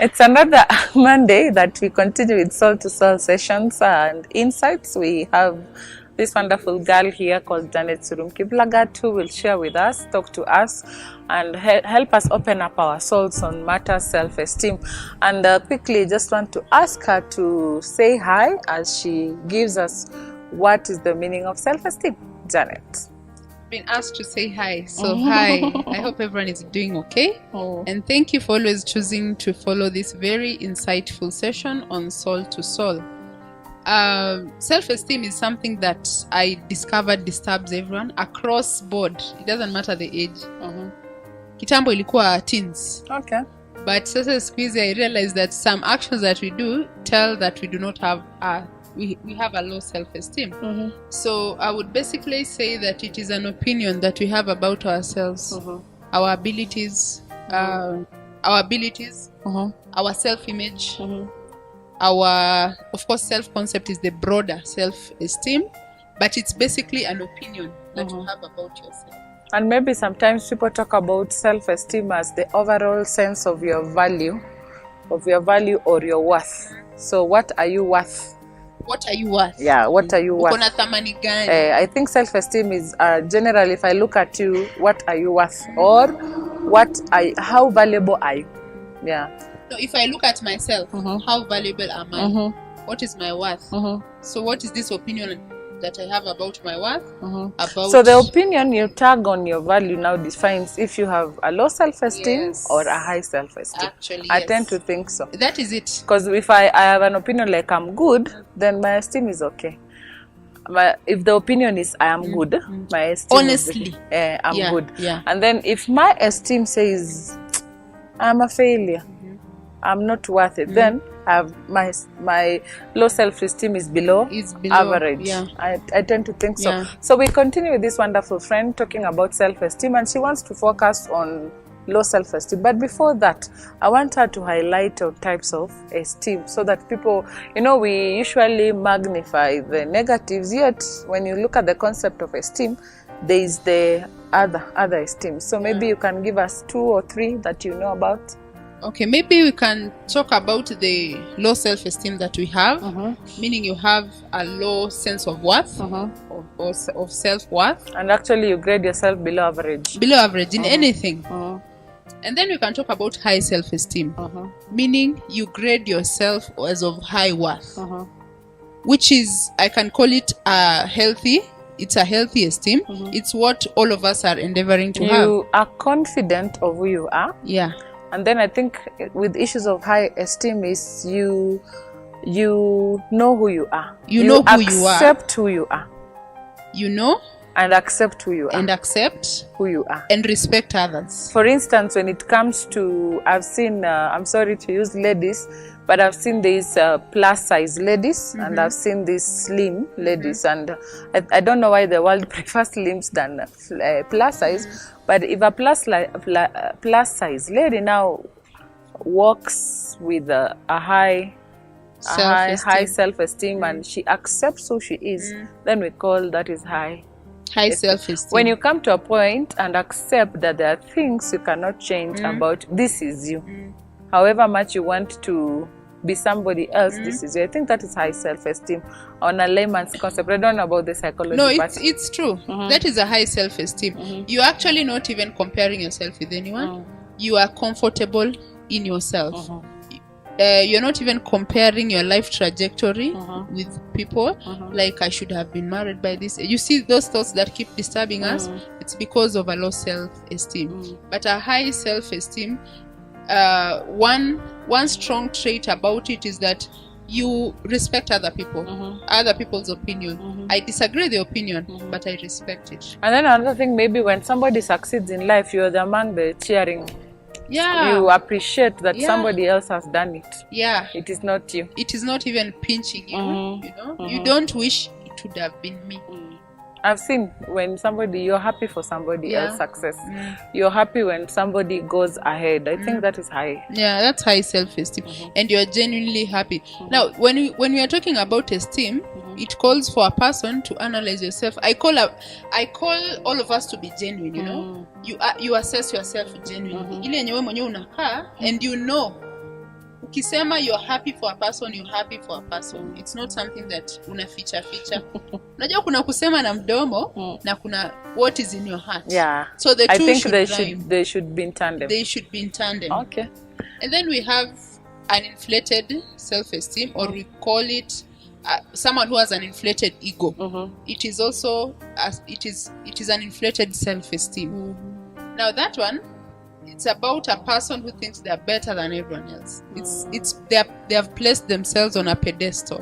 It's another Monday that we continue with soul to soul sessions and insights. We have this wonderful girl here called Surum Kiplagat, who will share with us, talk to us, and help us open up our souls on matters self-esteem. And quickly, just want to ask her to say hi as she gives us what is the meaning of self-esteem. Janet. Been asked to say hi, so hi. I hope everyone is doing okay, and thank you for always choosing to follow this very insightful session on soul to soul. Self-esteem is something that I discovered disturbs everyone across board. It doesn't matter the age. Kitambo ilikuwa teens, Okay. but sasa siku hizi I realized that some actions that we do tell that we do not have we have a low self-esteem. So I would basically say that it is an opinion that we have about ourselves, our abilities, our self-image, our, of course, self-concept is the broader self-esteem, but it's basically an opinion that you have about yourself. And maybe sometimes people talk about self-esteem as the overall sense of your value or your worth. So what are you worth? What are you worth? Yeah, what are you worth? Ukona thamani gani? I think self-esteem is generally, if I look at you, what are you worth? Or how valuable are you? Yeah. So if I look at myself, how valuable am I? What is my worth? So what is this opinion that I have about my worth? So the opinion you tag on your value now defines if you have a low self-esteem or a high self-esteem. Actually, I tend to think so. That is it. Because if I have an opinion like I'm good, then my esteem is okay. If the opinion is I am good, my esteem honestly is I'm good. Yeah. And then if my esteem says I'm a failure, I'm not worth it, then I have my low self-esteem is below average. Yeah. I tend to think so. Yeah. So we continue with this wonderful friend talking about self-esteem, and she wants to focus on low self-esteem. But before that, I want her to highlight our types of esteem so that people, we usually magnify the negatives, yet when you look at the concept of esteem, there is the other esteem. So maybe you can give us 2 or 3 that you know about. Okay, maybe we can talk about the low self-esteem that we have, meaning you have a low sense of worth, of self-worth. And actually you grade yourself below average. Below average in anything. And then we can talk about high self-esteem, meaning you grade yourself as of high worth, which is, I can call it it's a healthy esteem. It's what all of us are endeavoring to have. You are confident of who you are. Yeah. And then I think with issues of high esteem is you know who you are. You know who you are. Accept who you are. You know and accept who you are. And accept who you are. And respect others. For instance, when it comes to, I've seen, I'm sorry to use ladies, but I've seen these plus size ladies and I've seen these slim ladies, and I don't know why the world prefers slims than plus size. But if a plus size lady now walks with a high self-esteem and she accepts who she is, then we call that is high self-esteem. When you come to a point and accept that there are things you cannot change about, this is you. However much you want to be somebody else, this is you. I think that is high self-esteem on a layman's concept. I don't know about the psychology. No, it's true. That is a high self-esteem. You're actually not even comparing yourself with anyone. You are comfortable in yourself. You're not even comparing your life trajectory with people, like I should have been married by this. You see those thoughts that keep disturbing us, it's because of a low self-esteem. But a high self-esteem, one strong trait about it is that you respect other people, other people's opinion. I disagree with the opinion, but I respect it. And then another thing, maybe when somebody succeeds in life, you're among the cheering. Yeah. You appreciate that somebody else has done it. Yeah. It is not you. It is not even pinching you. You don't wish it would have been me. I've seen when you're happy for somebody else's success. You're happy when somebody goes ahead. I think that is high. Yeah, that's high self-esteem. And you're genuinely happy. Now, when we are talking about esteem, it calls for a person to analyze yourself. I call all of us to be genuine, You assess yourself genuinely. Ile yenye wewe mwenyewe unakaa and you know ukisema you're happy for a person, you're happy for a person. It's not something that unaficha. Unajua kuna kusema na mdomo na kuna what is in your heart. Yeah. So the two I think they should be in tandem. They should be in tandem. Okay. And then we have an inflated self-esteem, or we call it someone who has an inflated ego. It is also it is an inflated self-esteem. Now that one, it's about a person who thinks they are better than everyone else. They have placed themselves on a pedestal.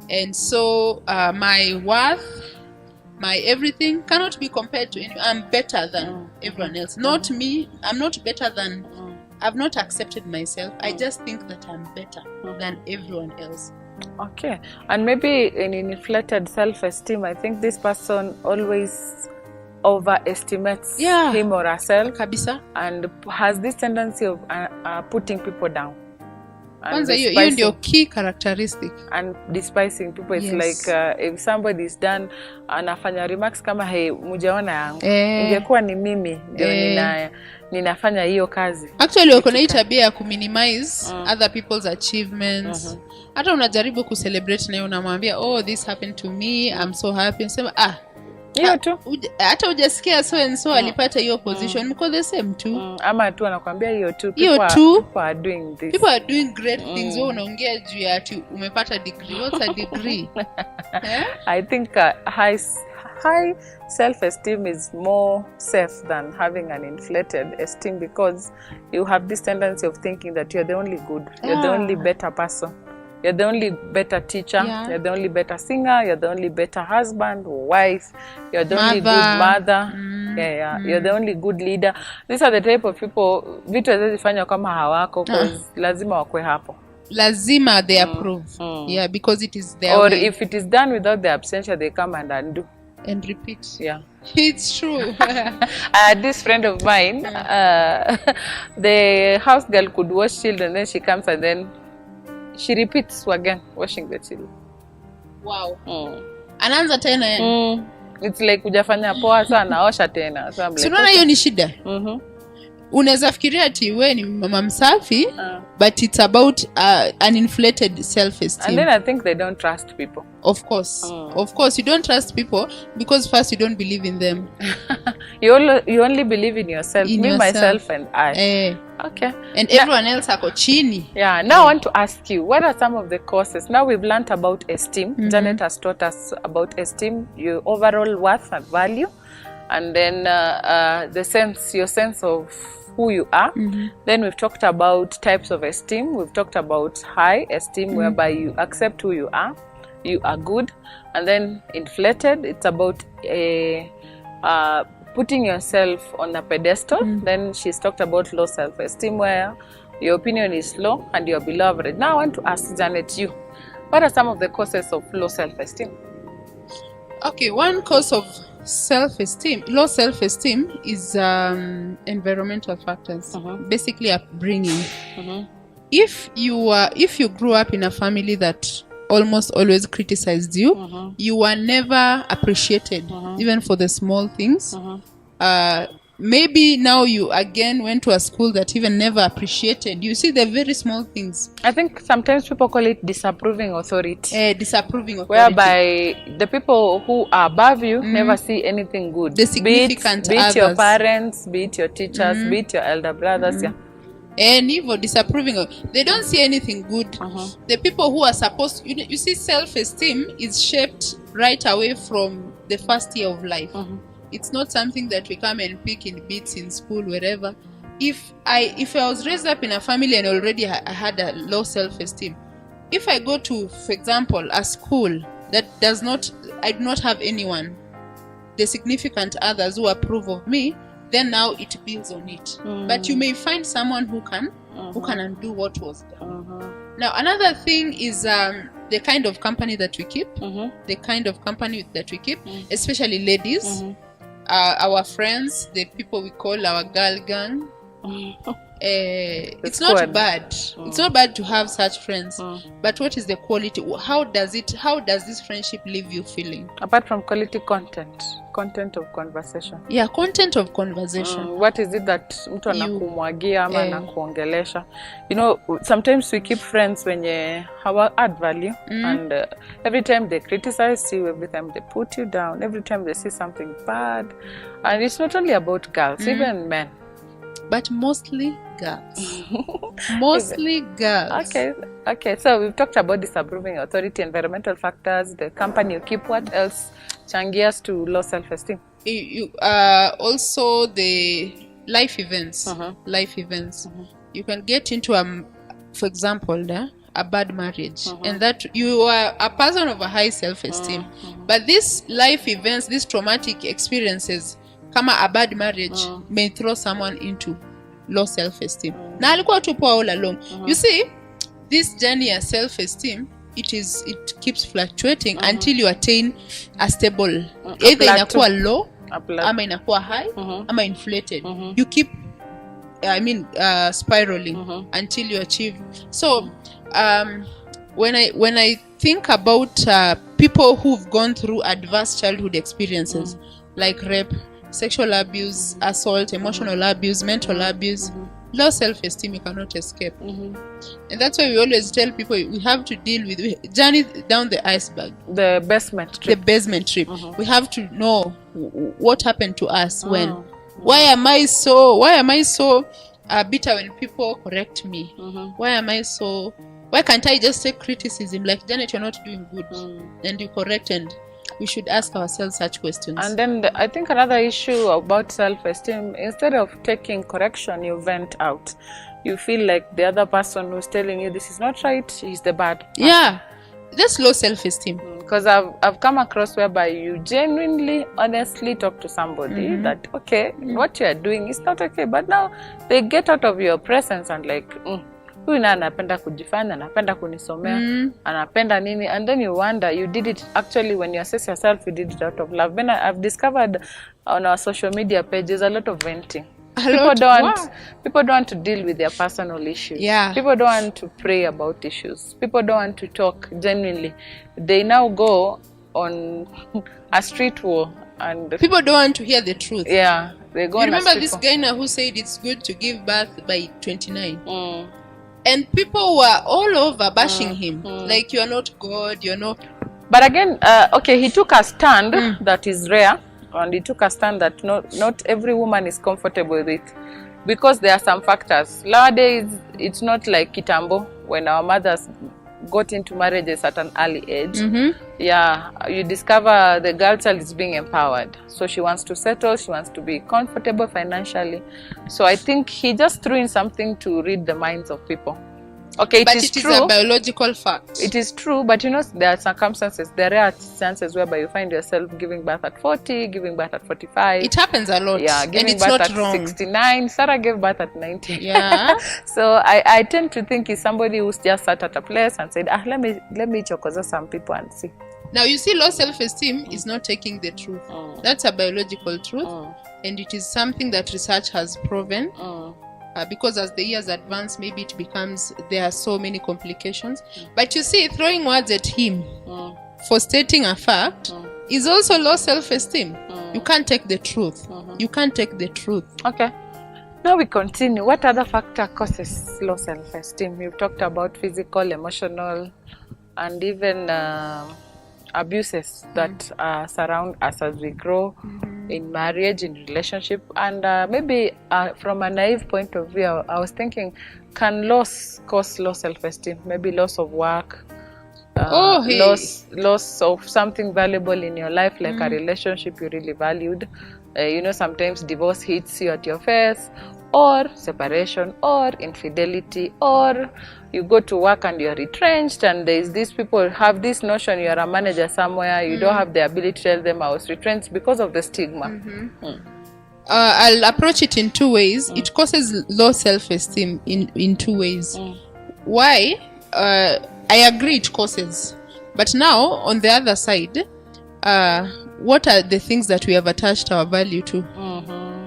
And so my worth, my everything cannot be compared to anyone. I'm better than everyone else. Not me. I'm not better than. I've not accepted myself. I just think that I'm better than everyone else. Okay. And maybe in inflated self-esteem, I think this person always overestimates him or herself. Kabisa. And has this tendency of putting people down. Kwanza hiyo ndio key characteristic. And despising people. It's like if somebody is done, anafanya remarks kama hey, mujaona yangu. Ingekuwa ni mimi ndio ninafanya hiyo kazi. Actually wako na hii tabia ya kuminimize other people's achievements. Hata unajaribu kucelebrate na unamwambia oh this happened to me, I'm so happy. Unasema hiyo tu. Hata hujasikia so and so alipata hiyo position, mko the same tu. Ama tu anakuambia hiyo tu. People are doing this. People are doing great things. Wewe unaongea juu ya ati umepata degree. What's a degree? I think high self-esteem is more safe than having an inflated esteem, because you have this tendency of thinking that you're the only good, you're the only better person. You're the only better teacher, you're the only better singer, you're the only better husband or wife, you're the only good mother, you're the only good leader. These are the type of people, vitu hazifanya kama hawako, because lazima wakwe hapo. Lazima they approve. Yeah, because it is their Or way. if it is done without their absentia, they come and undo. And repeat. Yeah. It's true. This friend of mine, the house girl could wash children, then she comes and then she repeats again washing the children. Wow. Anaanza tena It's like hujafanya poa sana, osha tena. So unaona hiyo ni shida. Unaweza fikiria ati wewe ni mama msafi, but it's about an inflated self-esteem. And then I think they don't trust people. Of course. Of course you don't trust people because first you don't believe in them. You only believe in yourself. Myself and I. Okay. And everyone else ako chini. Yeah. Now I want to ask you, what are some of the causes? Now we've learned about esteem. Janet has taught us about esteem, your overall worth and value, and then your sense of who you are. Then we've talked about types of esteem. We've talked about high esteem, whereby you accept who you are good. And then inflated, it's about putting yourself on a pedestal. Then she's talked about low self-esteem, where your opinion is low and you're below average. Now I want to ask Janet, what are some of the causes of low self-esteem? Okay, one cause of low self-esteem is environmental factors. Basically upbringing. If you grew up in a family that almost always criticized you, you were never appreciated, even for the small things. Maybe now you again went to a school that even never appreciated you. See the very small things. I think sometimes people call it disapproving authority. Disapproving authority. Whereby the people who are above you never see anything good. The significant be it others. Your parents, be it your teachers, be it your elder brothers. And even disapproving, they don't see anything good. The people who are supposed, you see, self-esteem is shaped right away from the first year of life. It's not something that we come and pick in bits in school, wherever. If I was raised up in a family and already I had a low self-esteem, if I go to, for example, a school that I do not have anyone, the significant others who approve of me, then now it builds on it. But you may find someone who can undo what was done. Now another thing is the kind of company that we keep. The kind of company that we keep, especially ladies. Our friends, the people we call our girl gang, It's squad. not bad. It's not bad to have such friends. But what is the quality? How does this friendship leave you feeling? Apart from quality content of conversation. Yeah, content of conversation. What is it that mtu anakumwagia ama anakuongelesha? You know, sometimes we keep friends when you add value, and every time they criticize you, every time they put you down, every time they say something bad. And it's not only about girls, even men. But mostly girls. Mostly girls. Okay. So we've talked about disapproving authority, environmental factors, the company you keep. What else changias to low self-esteem? Also the life events. Life events. You can get into for example, a bad marriage, and that you are a person of a high self-esteem, but these life events, these traumatic experiences, kama a bad marriage, may throw someone into low self-esteem. Na alikuwa tu poa all along. You see, this journey of self-esteem, it keeps fluctuating until you attain a stable, either inakuwa low, ama inakuwa high, ama inflated. You keep spiraling until you achieve. So when I think about people who've gone through adverse childhood experiences, like rape, sexual abuse, assault, emotional abuse, mental abuse, low self-esteem, you cannot escape. And that's why we always tell people we have to deal with journey down the iceberg, the basement trip. We have to know what happened to us when. Why am I so bitter when people correct me? Why can't I just take criticism like, Janet, you're not doing good, and you correct, and we should ask ourselves such questions. And then I think another issue about self-esteem, instead of taking correction, you vent out. You feel like the other person who's telling you this is not right, he's the bad person. Yeah, that's low self-esteem. Because I've come across whereby you genuinely, honestly talk to somebody that, okay, what you are doing is not okay, but now they get out of your presence and like, huyu na anapenda kujifanya, anapenda kunisomea, anapenda nini, and then you wonder, you did it actually, when you assess yourself, you did it out of love. When I've discovered on our social media pages a lot of venting. People don't want to deal with their personal issues. Yeah. People don't want to pray about issues. People don't want to talk genuinely. They now go on a street war, and people don't want to hear the truth. Yeah, they go. You remember this guy now who said it's good to give birth by 29, and people were all over bashing him, like, you're not God, you're not. But again, he took a stand that is rare. And he took a stand that not every woman is comfortable with it, because there are some factors. Nowadays, it's not like kitambo, when our mothers got into marriages at an early age. Yeah, you discover the girl child is being empowered, so she wants to settle, she wants to be comfortable financially. So I think he just threw in something to read the minds of people. Okay, but it is a biological fact. It is true, but you know, there are circumstances, there are chances whereby you find yourself giving birth at 40, giving birth at 45. It happens a lot. Yeah, giving birth at 69. Sarah gave birth at 90. Yeah. So I tend to think he's somebody who's just sat at a place and said, let me chokoza some people and see. Now you see, low self-esteem is not taking the truth. That's a biological truth, and it is something that research has proven. Because as the years advance, maybe it becomes, there are so many complications. But you see, throwing words at him for stating a fact is also low self-esteem. You can't take the truth. You can't take the truth. Okay. Now we continue. What other factor causes low self-esteem? We've talked about physical, emotional, and even abuses that surround us as we grow in marriage, in relationship. And maybe from a naive point of view, I was thinking, can loss cause low self-esteem? Maybe loss of work, loss of something valuable in your life, like a relationship you really valued. You know, sometimes divorce hits you at your face, or separation, or infidelity, or you go to work and you're retrenched, and there's these people have this notion you're a manager somewhere, you don't have the ability to tell them I was retrenched because of the stigma. I'll approach it in two ways. It causes low self-esteem in two ways. Why? I agree it causes, but now on the other side, what are the things that we have attached our value to?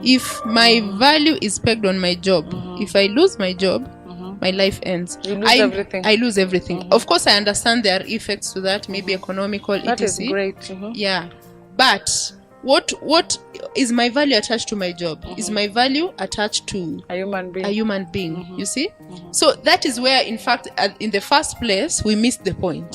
If my value is pegged on my job, if I lose my job, my life ends. You lose everything. I lose everything. Of course, I understand there are effects to that, maybe economical, That is etc. great. Yeah, but what is my value attached to my job? Is my value attached to A human being. a human being? You see, so that is where, in fact, in the first place, we missed the point.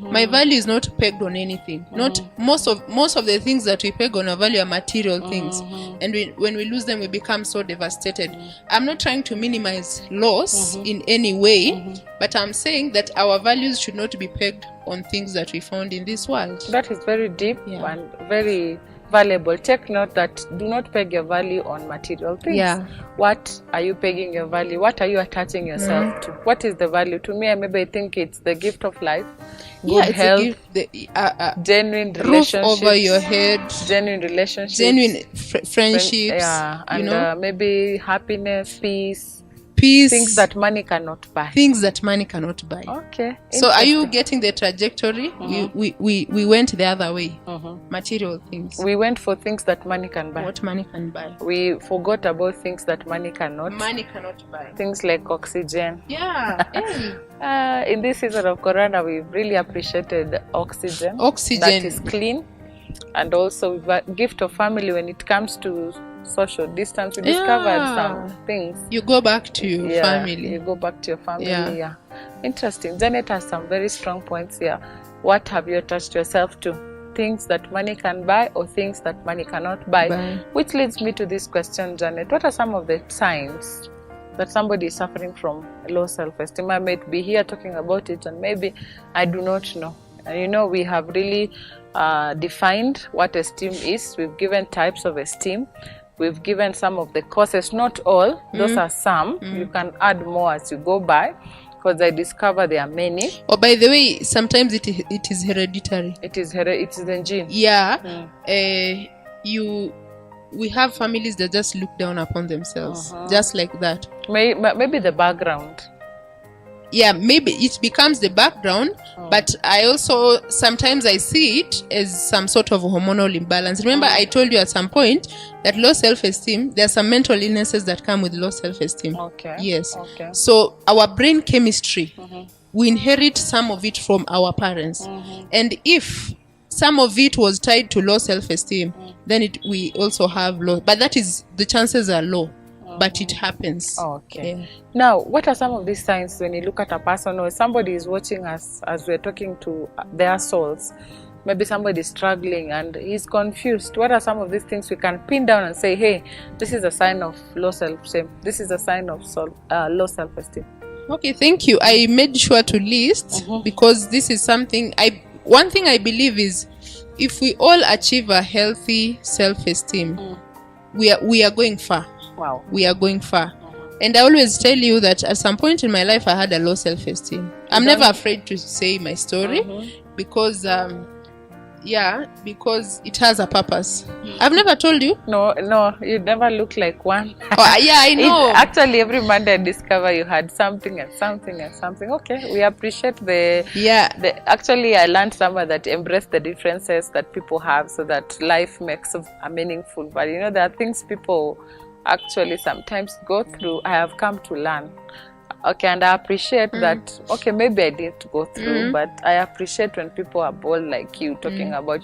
My value is not pegged on anything. Not most of the things that we peg on our value are material things, and when we lose them, we become so devastated. I'm not trying to minimize loss in any way, but I'm saying that our values should not be pegged on things that we found in this world. That is very deep Yeah. and very valuable. Take note that do not peg your value on material things. Yeah. What are you pegging your value? What are you attaching yourself to? What is the value? To me, I think it's the gift of life, good It's health, a gift, genuine roof relationships, over your head, genuine relationships, genuine friendships. yeah, and you know, maybe happiness, peace, peace, things that money cannot buy. things that money cannot buy. Okay. So are you Interesting. getting the trajectory? We went the other way. Material things. We went for things that money can buy. What money can buy. We forgot about things that money cannot. Money cannot buy. Things like oxygen. Yeah. Hey. In this season of Corona, we've really appreciated oxygen. Oxygen. That is clean. And also a gift of family when it comes to social distance. We discovered Yeah. some things. You go back to your You family. go back to your family. Yeah. Yeah. Interesting. Janet has some very strong points here. What have you attached yourself to? Things that money can buy or things that money cannot buy? Which leads me to this question, Janet. What are some of the signs that somebody is suffering from low self-esteem? I might be here talking about it and maybe I do not know. And you know, we have really defined what esteem is. We've given types of esteem. We've given some of the causes, not all. Those are some. You can add more as you go by, because I discover there are many. Oh, by the way, sometimes it is hereditary. It is the gene. Yeah. We have families that just look down upon themselves, just like that. Maybe the background. Yeah, maybe it becomes the background, but I also sometimes I see it as some sort of hormonal imbalance. Remember, I told you at some point that low self-esteem, there are some mental illnesses that come with low self-esteem. Okay. Yes. Okay. So our brain chemistry, we inherit some of it from our parents, and if some of it was tied to low self-esteem, then we also have low. But that is, the chances are low. But it happens. Okay. Yeah. Now, what are some of these signs when you look at a person or somebody is watching us as we're talking to their souls? Maybe somebody is struggling and he's confused. What are some of these things we can pin down and say, hey, this is a sign of low self-esteem. This is a sign of low self-esteem. Okay, thank you. I made sure to list because this is something one thing I believe is, if we all achieve a healthy self-esteem, we are going far. Wow. We are going far. And I always tell you that at some point in my life, I had a low self-esteem. I'm never afraid to say my story because, because it has a purpose. I've never told you. No, you never look like one. Oh, yeah, I know. Actually, every Monday I discover you had something and something and something. Okay, we appreciate actually, I learned somewhere that embrace the differences that people have so that life makes a meaningful. But you know, there are things people actually sometimes go through. I have come to learn. Okay, and I appreciate that. Okay, maybe I didn't go through, but I appreciate when people are bold like you, talking about,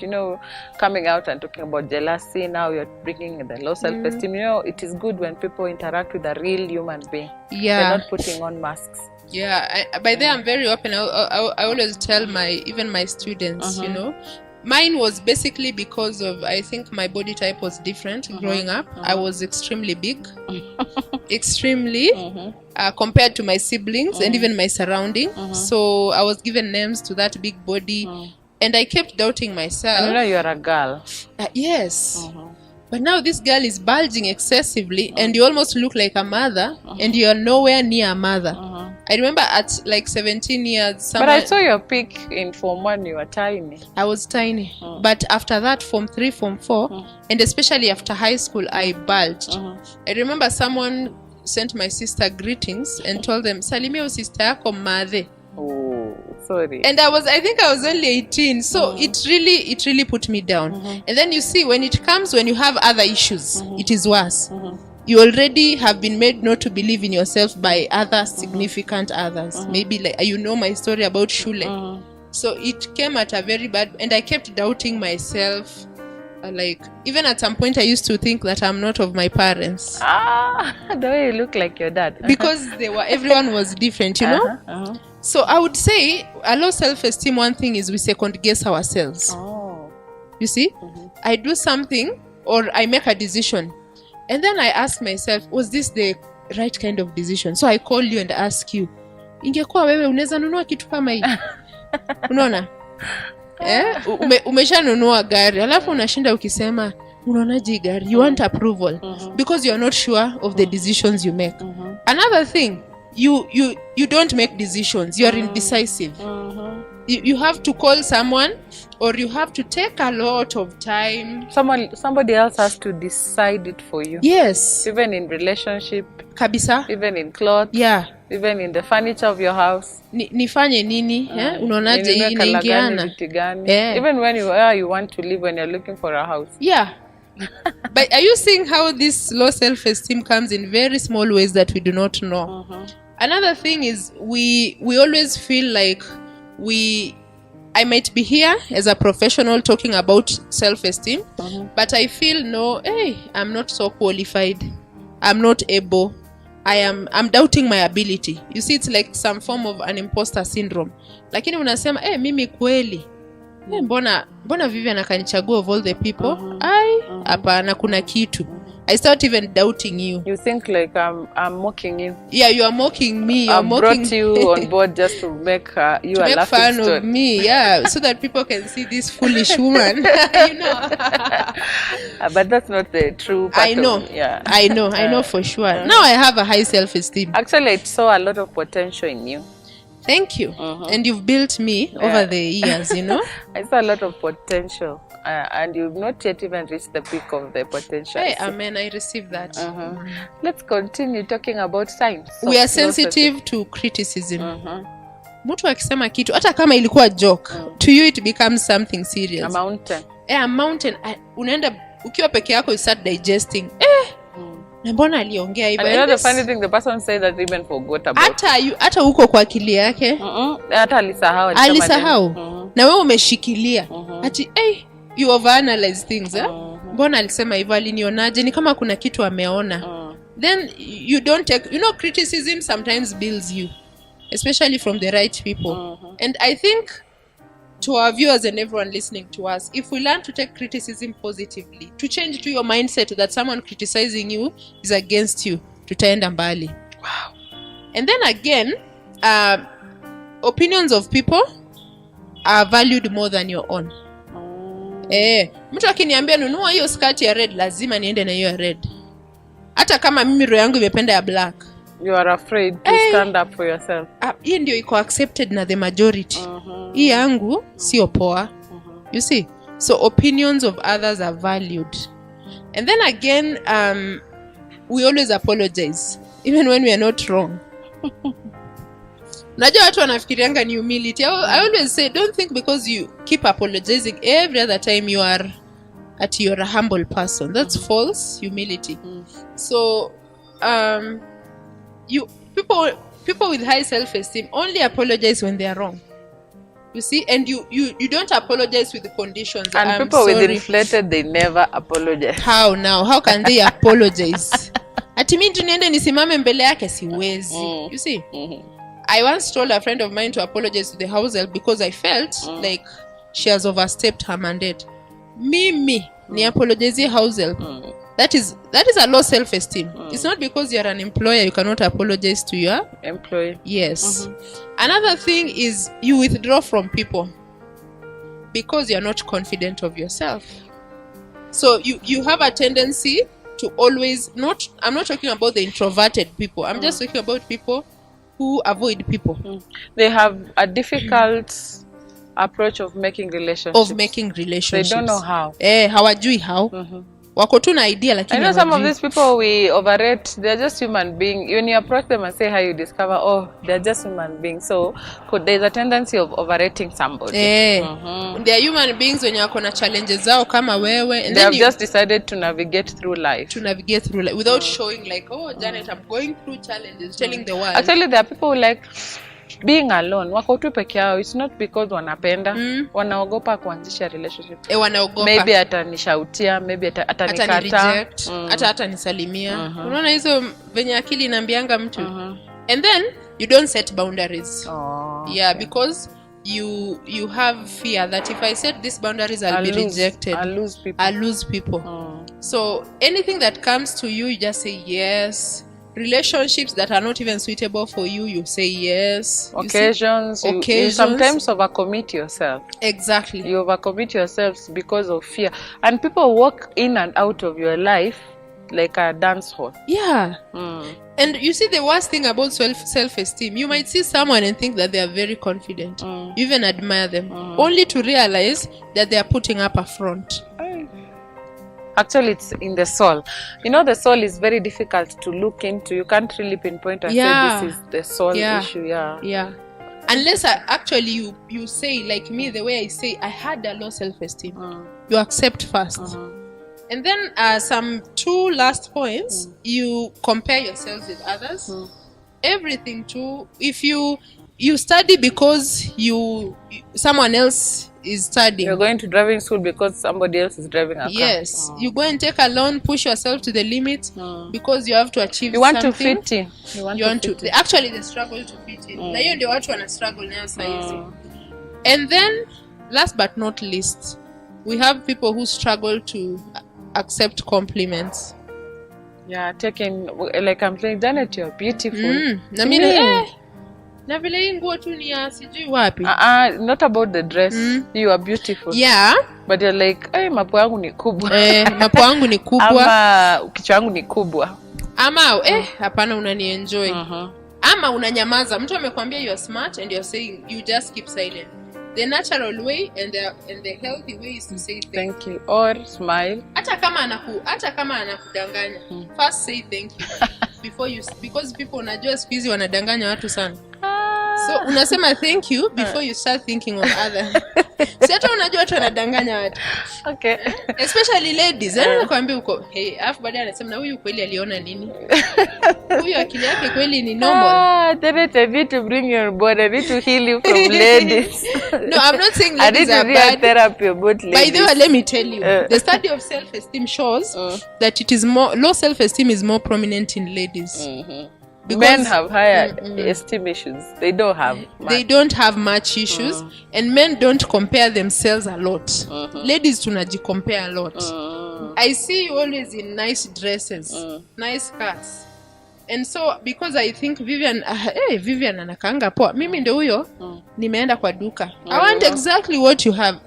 coming out and talking about jealousy. Now you're bringing the low self-esteem. It is good when people interact with a real human being. Yeah. They're not putting on masks. Yeah, by then I'm very open. I always tell even my students, mine was basically because of, I think my body type was different growing up. I was extremely big, extremely compared to my siblings and even my surrounding. So I was given names to that big body, and I kept doubting myself. And you're a girl. Yes. But now this girl is bulging excessively, and you almost look like a mother, and you are nowhere near a mother. I remember at like 17 years. But I saw your peak in Form 1, you were tiny. I was tiny. But after that, Form 3, Form 4, and especially after high school, I bulged. I remember someone sent my sister greetings and told them, Salimia sister yako madhe. Oh. sorry. And I think I was only 18, so it really put me down. And then you see, when you have other issues, it is worse. You already have been made not to believe in yourself by other significant others. Maybe like my story about Shule. So it came at a very bad, and I kept doubting myself. Like, even at some point I used to think that I'm not of my parents. The way you look like your dad. Because everyone was different, So I would say a low self-esteem, one thing is we second guess ourselves. You see, I do something or I make a decision, and then I ask myself, was this the right kind of decision? So I call you and ask you, ingekuwa wewe unaweza nunua kitu kama hii? Unaona? Umeshanunua gari alafu unashinda ukisema unaonaje gari, you want approval because you are not sure of the decisions you make. Another thing, you don't make decisions, you are indecisive. You have to call someone, or you have to take a lot of time. Somebody else has to decide it for you. Yes. Even in relationship. Kabisa. Even in clothes. Yeah. Even in the furniture of your house. Nifanye nini? Unaonaje hii inaingiana? Even where you want to live when you're looking for a house. Yeah. But are you seeing how this low self-esteem comes in very small ways that we do not know? Another thing is we always feel like I might be here as a professional talking about self-esteem, but I feel I'm not so qualified. I'm not able. I'm doubting my ability. You see, it's like some form of an imposter syndrome. Lakini unasema, mimi kweli. Mbona Vivian akanichagua of all the people? Hapana, kuna kitu. I start even doubting you. You think like I'm mocking you. Yeah, you are mocking me. I brought you on board just to make you a laughing fun story. of me, yeah, so that people can see this foolish woman. But that's not the true part. I know. I know for sure. Now I have a high self-esteem. Actually, I saw a lot of potential in you. Thank you. And you've built me over the years, I saw a lot of potential. And you've not yet even reached the peak of the potential. Hey, amen. I received that. Let's continue talking about signs. We are sensitive to criticism. Mtu akisema kitu, hata kama ilikuwa joke, to you it becomes something serious. A mountain. A mountain. Unaenda ukiwa peke yako, you start digesting. Na mbona aliongea hivyo? And the funny thing, the person said that even forgot about. Hata uko kwa akili yake. Hata alisahau. Na wewe umeshikilia. Ati you overanalyze things. Mbona alisema hivyo, alinionaje? Ni kama kuna kitu ameona. Then you don't take, criticism sometimes builds you, especially from the right people. And I think to our viewers and everyone listening to us, if we learn to take criticism positively, to change to your mindset that someone criticizing you is against you, tutaenda mbali. Wow. And then again, opinions of people are valued more than your own. Mtu akiniambia nunua hiyo skirt ya red, lazima niende na hiyo ya red. Hata kama mimi roho yangu imependa ya black. You are afraid to stand up for yourself. Hii ndio iko accepted na the majority. Hii yangu sio poa. You see? So opinions of others are valued. And then again, we always apologize even when we are not wrong. Najua watu wanafikirianga ni humility. I always say, don't think because you keep apologizing every other time you are you're a humble person. That's false humility. So people with high self-esteem only apologize when they are wrong. You see, and you don't apologize with the conditions. And people with inflated, they never apologize. How now? How can they apologize? Ati mimi niende nisimame mbele yake siwezi. You see? I once told a friend of mine to apologize to the house help because I felt like she has overstepped her mandate. Mimi ni apologize house help. That is a low self-esteem. It's not because you're an employer you cannot apologize to your employee. Yes. Another thing is you withdraw from people because you're not confident of yourself. So you have a tendency to always I'm not talking about the introverted people. I'm just talking about people who avoid people. They have a difficult approach of making relationships. They don't know how. Hawajui how. wako tu na idea I lakini know some of hawajui. these people we overrate. They're just human being. When you approach them and say how you discover, oh, they're just human beings. So there's a tendency of overrating somebody. They are human beings wenye wako na challenges zao kama wewe, and They have then just decided to navigate through life. Without showing like, oh, Janet, I'm going through challenges, telling the world. Actually, there are people who like being alone. Wako tu peke yao. It's not because wanapenda. Wanaogopa kuanzisha relationship. Wanaogopa. Maybe atanishautia, maybe atanikata. Hata nisalimia. Unaona hizo venye akili inaambianga mtu. And then you don't set boundaries. Because you have fear that if I set these boundaries I'll be rejected. I'll lose people. So anything that comes to you, you just say yes. Relationships that are not even suitable for you, you say yes. Occasions. You sometimes overcommit yourself. Exactly. You overcommit yourselves because of fear. And people walk in and out of your life like a dance hall. Yeah. And you see, the worst thing about self-esteem, you might see someone and think that they are very confident. You even admire them. Only to realize that they are putting up a front. Actually, it's in the soul. You know, the soul is very difficult to look into. You can't really pinpoint and say this is the soul issue. Yeah. Unless you say, like me, the way I say, I had a low self-esteem. You accept first. And then some 2 last points, you compare yourselves with others. Everything too. If you study because someone else is studying. You're going to driving school because somebody else is driving a car. Yes. You go and take a loan, push yourself to the limit because you have to achieve something. You want to fit in. Actually, they struggle to fit in. Na hiyo ndio watu wana struggle nayo sasa hizi. And then, last but not least, we have people who struggle to accept compliments. Yeah, like I'm saying, Janet, you're beautiful. Na vile hii nguo tu ni ya sijui wapi. Not about the dress. You are beautiful. Yeah. But you're like, mapo yangu ni kubwa. Mapo yangu ni kubwa. Ama kichwa yangu ni kubwa. Ama hapana unani-enjoy. Ama unanyamaza. Mtu amekwambia you are smart and you're saying you just keep silent. The natural way and the healthy way is to say thank you or smile. Hata kama anakudanganya. First say thank you because people unajua siku hizi wanadanganya watu sana. So unasema thank you before you start thinking of others. Si hata unajua watu wanadanganya watu. Okay. Especially ladies. Nakwambia uko afu baadaye anasema na huyu kweli aliona nini? Huyu akili yake kweli ni normal. Janet, I need to bring your body. I need to heal you from ladies. No, I'm not saying ladies are bad. I need to do therapy about ladies. By the way, let me tell you. The study of self-esteem shows that low self-esteem is more prominent in ladies. Because men have higher esteem issues. They don't have much. They don't have much issues. And men don't compare themselves a lot. Ladies tunajicompare a lot. I see you always in nice dresses, nice cars. And so because I think Vivian anakaanga poa. Mimi ndio huyo nimeenda kwa duka. I want exactly what you have.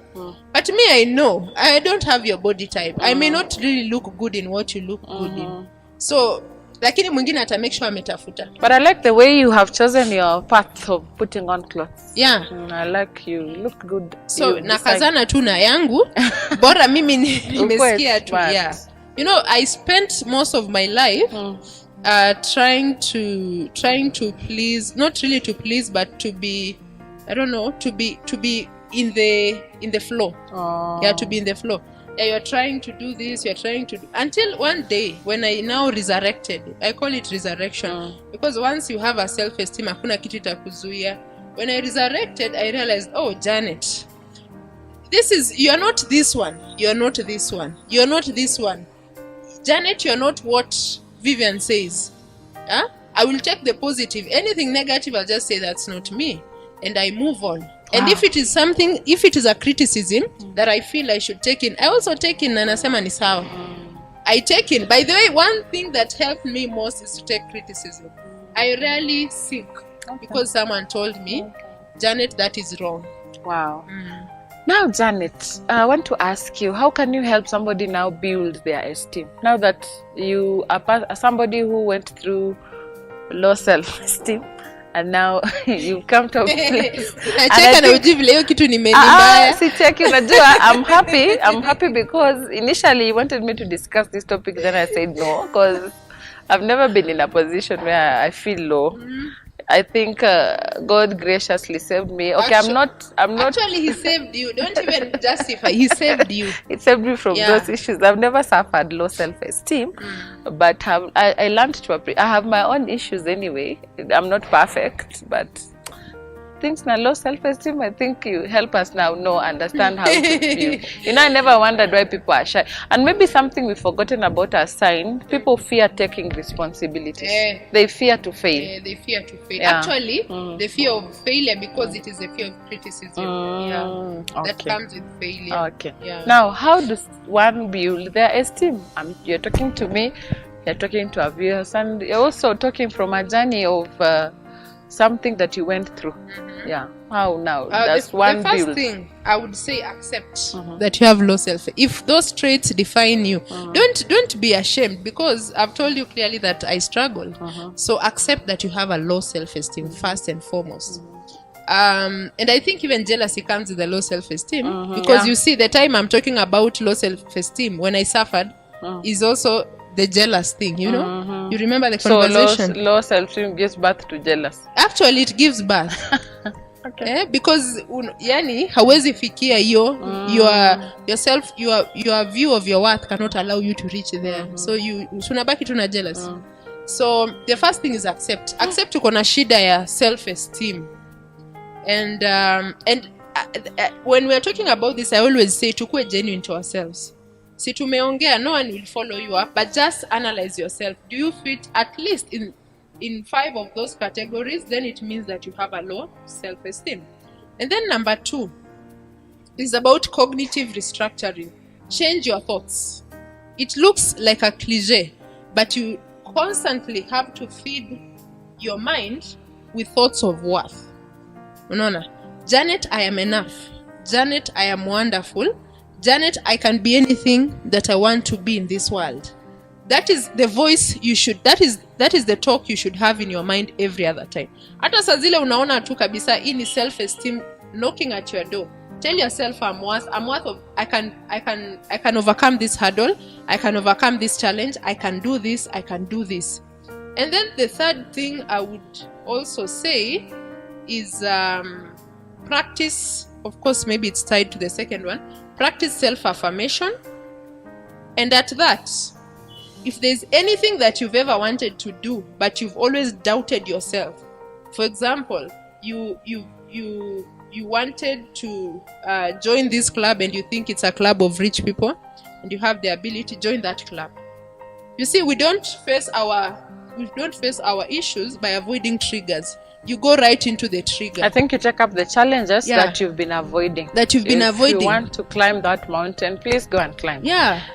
But me, I know I don't have your body type. I may not really look good in what you look good in. So lakini mwingine ata make sure ametafuta. But I like the way you have chosen your path of putting on clothes. Yeah. I like you look good. So nakazana tu na yangu. Bora mimi nimesikia tu. Yeah. You know, I spent most of my life trying to please, not really to please, but to be, I don't know, to be in the flow. Yeah, to be in the flow. Yeah, you're trying to do this, you're trying to do, until one day when I now resurrected. I call it resurrection because once you have a self-esteem hakuna kitu itakuzuia. When I resurrected, I realized, oh Janet, you're not this one, you're not this one, you're not this one. Janet, you're not what Vivian says. I will take the positive. Anything negative, I'll just say that's not me, and I move on. And if it is a criticism that I feel I should take in, I also take in na nasema ni sawa. I take in. By the way, one thing that helped me most is to take criticism. I rarely think because someone told me, Janet, that is wrong. Wow. Now, Janet, I want to ask you, how can you help somebody now build their esteem? Now that you are somebody who went through low self-esteem, and now you've come to a place. Nacheka na ujibu leo kitu nimenibaya. Sicheki, unajua, I'm happy because initially you wanted me to discuss this topic, then I said no, because I've never been in a position where I feel low. I think God graciously saved me. Okay, I'm not. Actually, He saved you. Don't even justify. He saved you. It saved me from those issues. I've never suffered low self-esteem, but I learned to appreciate. I have my own issues anyway. I'm not perfect, but things na low self-esteem, I think you help us now understand how to view. I never wondered why people are shy. And maybe something we've forgotten about our sign, people fear taking responsibilities. They fear to fail. They fear to fail. Actually, the fear of failure, because it is a fear of criticism. That comes with failure. Okay. Now, how does one build their esteem? You're talking to me, you're talking to our viewers, and you're also talking from a journey of something that you went through. How now does one build? The first thing I would say, accept that you have low self. If those traits define you, don't be ashamed, because I've told you clearly that I struggle. So accept that you have a low self-esteem first and foremost. And I think even jealousy comes with a low self-esteem, because you see, the time I'm talking about low self-esteem, when I suffered, is also the jealous thing, you remember the conversation. So low self-esteem gives birth to jealous. Actually, it gives birth. Because yani hawezi fikia hiyo, your view of your worth cannot allow you to reach there. So you unabaki tu na jealous. So the first thing is accept uko na shida ya self-esteem. And when we are talking about this, I always say tukue genuine to ourselves. Si tumeongea, no one will follow you up, but just analyze yourself. Do you fit at least in 5 of those categories? Then it means that you have a low self-esteem. And then number 2 is about cognitive restructuring. Change your thoughts. It looks like a cliche, but you constantly have to feed your mind with thoughts of worth. Unaona? Janet, I am enough. Janet, I am wonderful. Janet, I can be anything that I want to be in this world. That is the voice you should, that is the talk you should have in your mind every other time. Hata saa zile unaona tu kabisa hii ni self-esteem knocking at your door. Tell yourself I'm worth of, I can overcome this hurdle, I can overcome this challenge, I can do this, I can do this. And then the third thing I would also say is practice, of course maybe it's tied to the second one, practice self-affirmation. And at that, if there's anything that you've ever wanted to do but you've always doubted yourself, for example, you wanted to join this club and you think it's a club of rich people and you have the ability to join that club. You see, we don't face our issues by avoiding triggers. You go right into the trigger. I think you check up the challenges that you've been avoiding. If you want to climb that mountain, please go and climb.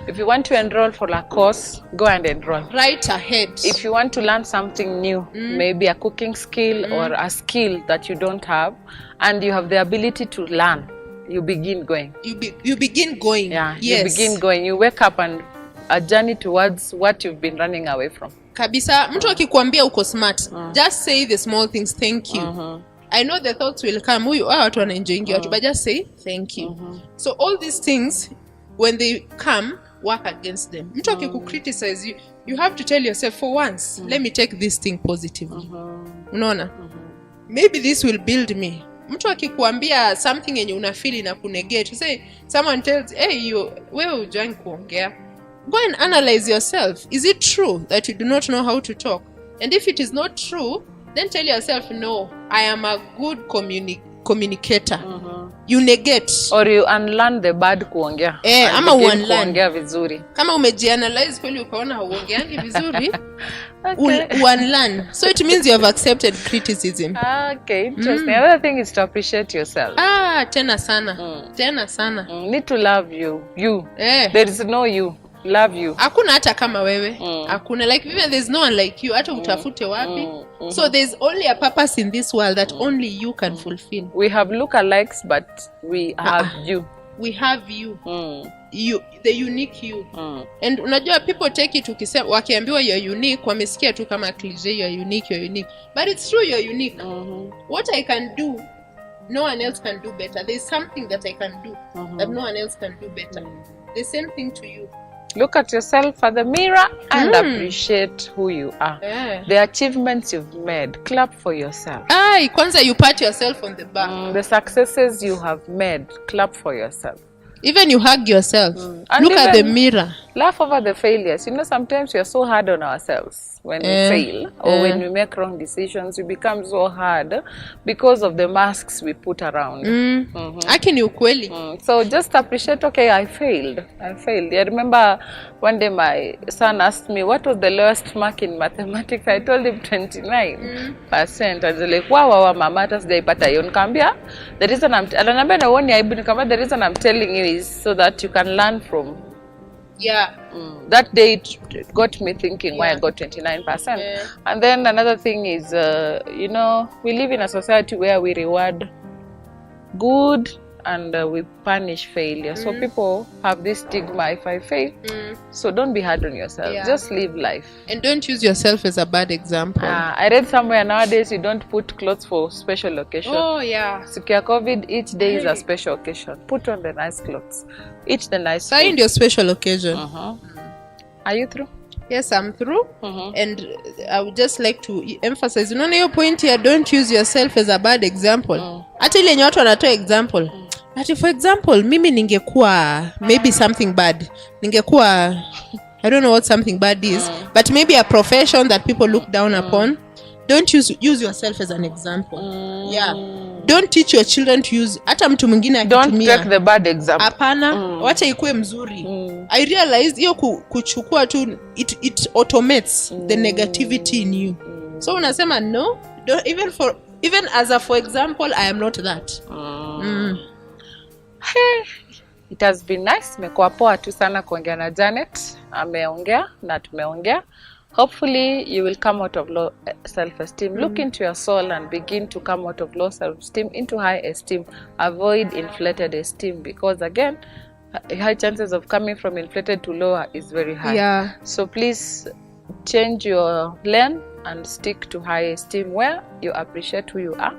If you want to enroll for a course, go and enroll. Right ahead. If you want to learn something new, maybe a cooking skill or a skill that you don't have, and you have the ability to learn, you begin going. You begin going. Yes. You begin going. You wake up and a journey towards what you've been running away from. Kabisa, mtu akikuambia uko smart, just say the small things, thank you. I know the thoughts will come, huyu watu wanaenjoyingi watu, but just say thank you. So all these things, when they come, work against them. Mtu akikukriticize, you have to tell yourself, for once, let me take this thing positively. Unaona? Maybe this will build me. Mtu akikuambia something yenye unafeel na kunegate, say someone tells, hey, wewe hujawahi kuongea. Go and analyze yourself. Is it true that you do not know how to talk? And if it is not true, then tell yourself, no, I am a good communicator. You negate. Or you unlearn the bad kuongea. Ama unlearn. Kuongea vizuri. Kama umejianalyze kweli ukaona huongeangi vizuri, unlearn. So it means you have accepted criticism. Okay, interesting. Another thing is to appreciate yourself. Tena sana. Tena sana. Need to love you. There is no you. Love you. Hakuna hata kama wewe. Hakuna, like Vivian, there's no one like you. Hata utafute wapi. So there's only a purpose in this world that only you can fulfill. We have lookalikes, but we have you. we have you. You, the unique you. And unajua people take it ukisema wakiambiwa you're unique, wamesikia tu kama cliche, you're unique. But it's true, you're unique. What I can do, no one else can do better. There's something that I can do that no one else can do better. The same thing to you. Look at yourself at the mirror and appreciate who you are. The achievements you've made, clap for yourself. Kwanza you pat yourself on the back. The successes you have made, clap for yourself. Even you hug yourself. Look at the mirror. Laugh over the failures. You know, sometimes we are so hard on ourselves when we fail or when we make wrong decisions. We become so hard because of the masks we put around. Akini ukweli. So just appreciate, okay, I failed. I remember one day my son asked me, what was the lowest mark in mathematics? I told him 29%. I was like, wow, mama, hata sijaipata hiyo. Nikamwambia, the reason ananiambia na uone aibu, nikamwambia the reason I'm telling you is so that you can learn from. That day it got me thinking why I got 29%. And then another thing is, you know, we live in a society where we reward good and we punish failure. So people have this stigma, if I fail. So don't be hard on yourself. Just live life. And don't use yourself as a bad example. I read somewhere nowadays you don't put clothes for special occasion. Sikia COVID, each day is a special occasion. Put on the nice clothes. Eat the nice food. Find your special occasion. Are you through? Yes, I'm through. And I would just like to emphasize, unaona hiyo point here, don't use yourself as a bad example. Hata ile watu wanatoa example. But for example, mimi ningekuwa maybe something bad. Ningekuwa, I don't know what something bad is, but maybe a profession that people look down upon. Don't use yourself as an example. Don't teach your children to use hata mtu mwingine akitumia. Don't take the bad example. Hapana, wacha ikuwe mzuri. I realized hiyo kuchukua tu it automates the negativity in you. So unasema no, don't, even as a for example, I am not that. Hey, it has been nice. Imekuwa poa tu sana kuongea na Janet. Ameongea na tumeongea. Hopefully you will come out of low self-esteem. Look into your soul and begin to come out of low self-esteem into high esteem. Avoid inflated esteem, because again, high chances of coming from inflated to lower is very high. So please change your lane and stick to high esteem, where you appreciate who you are,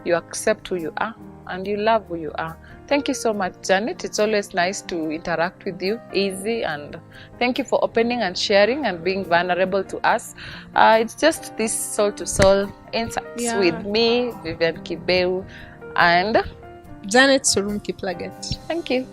you accept who you are, and you love who you are. Thank you so much, Janet. It's always nice to interact with you, easy, and thank you for opening and sharing and being vulnerable to us. It's just this soul-to-soul insights with me, Vivian Kibeu, and Janet Surum Kiplagat. Thank you.